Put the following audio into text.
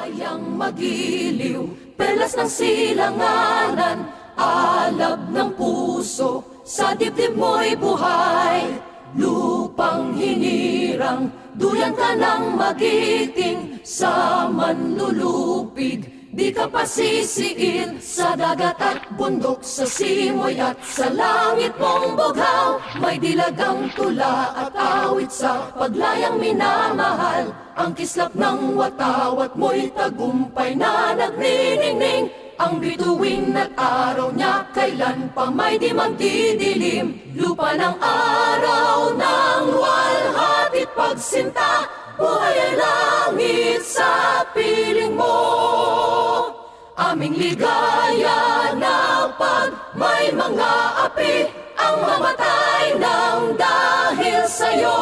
Kayang magiliw, perlas ng silanganan, alab ng puso, sa dibdib mo'y buhay. Lupang hinirang, duyan ka ng magiting, sa manlulupig, di ka pasisiil. Sa dagat at bundok, sa simoy at sa langit mong bughaw, may dilagang tula at awit sa paglayang minamahal. Ang kislap ng watawat mo'y tagumpay na nagniningning. Ang bituin at araw niya kailan pa may di magdidilim. Lupa ng araw ng luwalhati't pagsinta, buhay ay langit sa piling mo. Aming ligaya na pag may mga api ang mamatay ng dahil sa'yo.